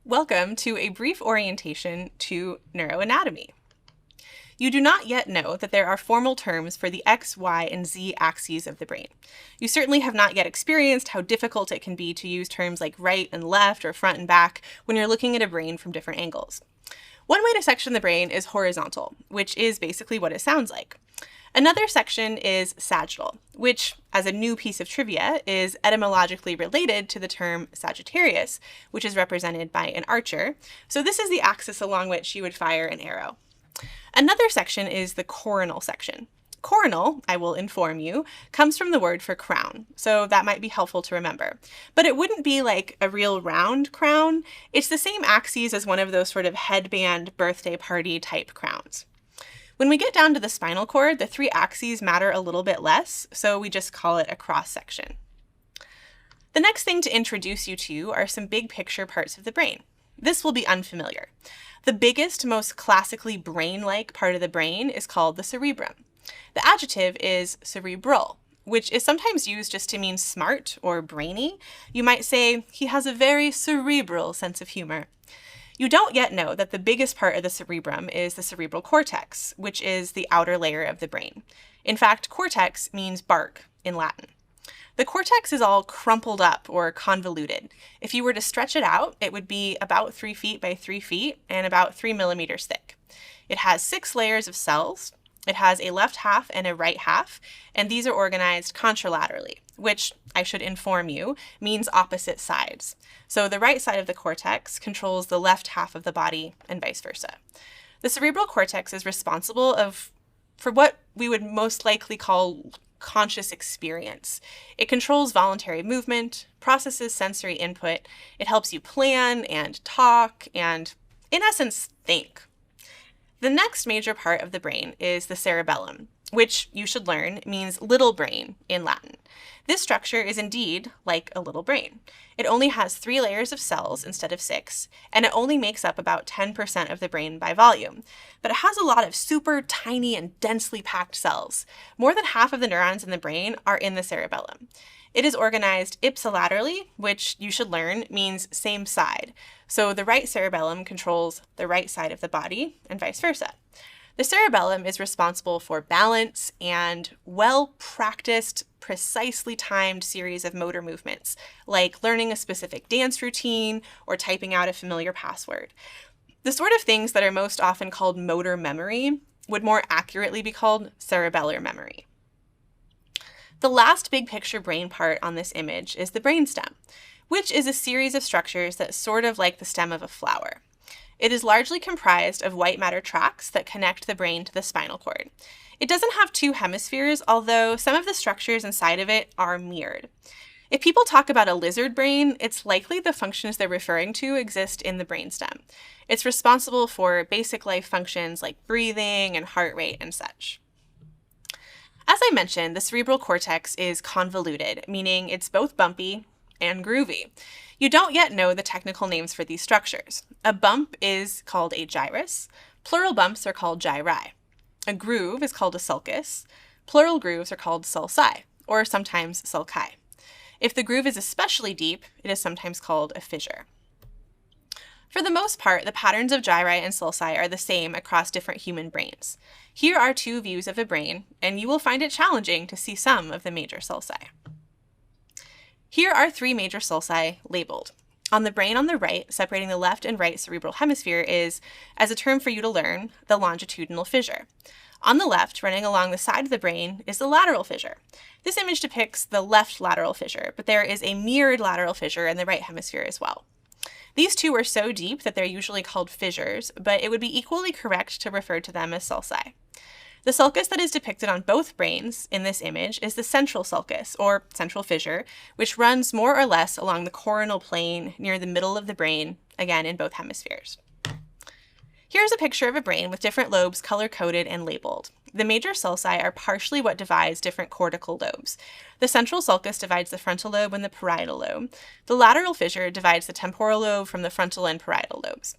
Welcome to a brief orientation to neuroanatomy. You do not yet know that there are formal terms for the X, Y, and Z axes of the brain. You certainly have not yet experienced how difficult it can be to use terms like right and left or front and back when you're looking at a brain from different angles. One way to section the brain is horizontal, which is basically what it sounds like. Another section is sagittal, which, as a new piece of trivia, is etymologically related to the term Sagittarius, which is represented by an archer. So this is the axis along which you would fire an arrow. Another section is the coronal section. Coronal, I will inform you, comes from the word for crown, so that might be helpful to remember. But it wouldn't be like a real round crown. It's the same axes as one of those sort of headband birthday party type crowns. When we get down to the spinal cord, the three axes matter a little bit less, so we just call it a cross section. The next thing to introduce you to are some big picture parts of the brain. This will be unfamiliar. The biggest, most classically brain-like part of the brain is called the cerebrum. The adjective is cerebral, which is sometimes used just to mean smart or brainy. You might say, he has a very cerebral sense of humor. You don't yet know that the biggest part of the cerebrum is the cerebral cortex, which is the outer layer of the brain. In fact, cortex means bark in Latin. The cortex is all crumpled up or convoluted. If you were to stretch it out, it would be about 3 feet by 3 feet and about 3 millimeters thick. It has 6 layers of cells. It has a left half and a right half, and these are organized contralaterally, which, I should inform you, means opposite sides. So the right side of the cortex controls the left half of the body and vice versa. The cerebral cortex is responsible for what we would most likely call conscious experience. It controls voluntary movement, processes sensory input, it helps you plan and talk and, in essence, think. The next major part of the brain is the cerebellum, which you should learn means little brain in Latin. This structure is indeed like a little brain. It only has 3 layers of cells instead of 6, and it only makes up about 10% of the brain by volume. But it has a lot of super tiny and densely packed cells. More than half of the neurons in the brain are in the cerebellum. It is organized ipsilaterally, which you should learn means same side. So the right cerebellum controls the right side of the body and vice versa. The cerebellum is responsible for balance and well-practiced, precisely timed series of motor movements, like learning a specific dance routine or typing out a familiar password. The sort of things that are most often called motor memory would more accurately be called cerebellar memory. The last big picture brain part on this image is the brainstem, which is a series of structures that's sort of like the stem of a flower. It is largely comprised of white matter tracts that connect the brain to the spinal cord. It doesn't have 2 hemispheres, although some of the structures inside of it are mirrored. If people talk about a lizard brain, it's likely the functions they're referring to exist in the brainstem. It's responsible for basic life functions like breathing and heart rate and such. As I mentioned, the cerebral cortex is convoluted, meaning it's both bumpy and groovy. You don't yet know the technical names for these structures. A bump is called a gyrus. Plural bumps are called gyri. A groove is called a sulcus. Plural grooves are called sulci, or sometimes sulci. If the groove is especially deep, it is sometimes called a fissure. For the most part, the patterns of gyri and sulci are the same across different human brains. Here are 2 views of a brain, and you will find it challenging to see some of the major sulci. Here are 3 major sulci labeled. On the brain on the right, separating the left and right cerebral hemisphere is, as a term for you to learn, the longitudinal fissure. On the left, running along the side of the brain, is the lateral fissure. This image depicts the left lateral fissure, but there is a mirrored lateral fissure in the right hemisphere as well. These 2 are so deep that they're usually called fissures, but it would be equally correct to refer to them as sulci. The sulcus that is depicted on both brains in this image is the central sulcus, or central fissure, which runs more or less along the coronal plane near the middle of the brain, again in both hemispheres. Here's a picture of a brain with different lobes color-coded and labeled. The major sulci are partially what divides different cortical lobes. The central sulcus divides the frontal lobe and the parietal lobe. The lateral fissure divides the temporal lobe from the frontal and parietal lobes.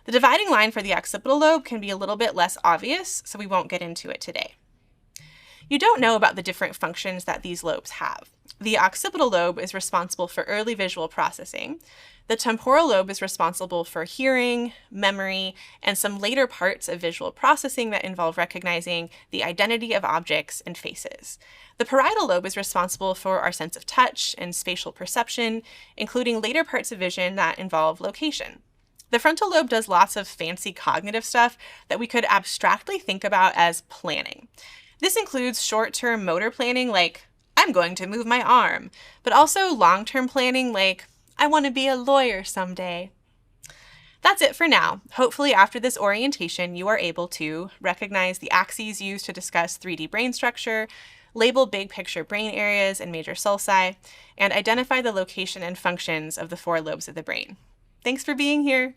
The dividing line for the occipital lobe can be a little bit less obvious, so we won't get into it today. You don't know about the different functions that these lobes have. The occipital lobe is responsible for early visual processing. The temporal lobe is responsible for hearing, memory, and some later parts of visual processing that involve recognizing the identity of objects and faces. The parietal lobe is responsible for our sense of touch and spatial perception, including later parts of vision that involve location. The frontal lobe does lots of fancy cognitive stuff that we could abstractly think about as planning. This includes short-term motor planning like, I'm going to move my arm, but also long-term planning like, I want to be a lawyer someday. That's it for now. Hopefully after this orientation, you are able to recognize the axes used to discuss 3D brain structure, label big picture brain areas and major sulci, and identify the location and functions of the 4 lobes of the brain. Thanks for being here.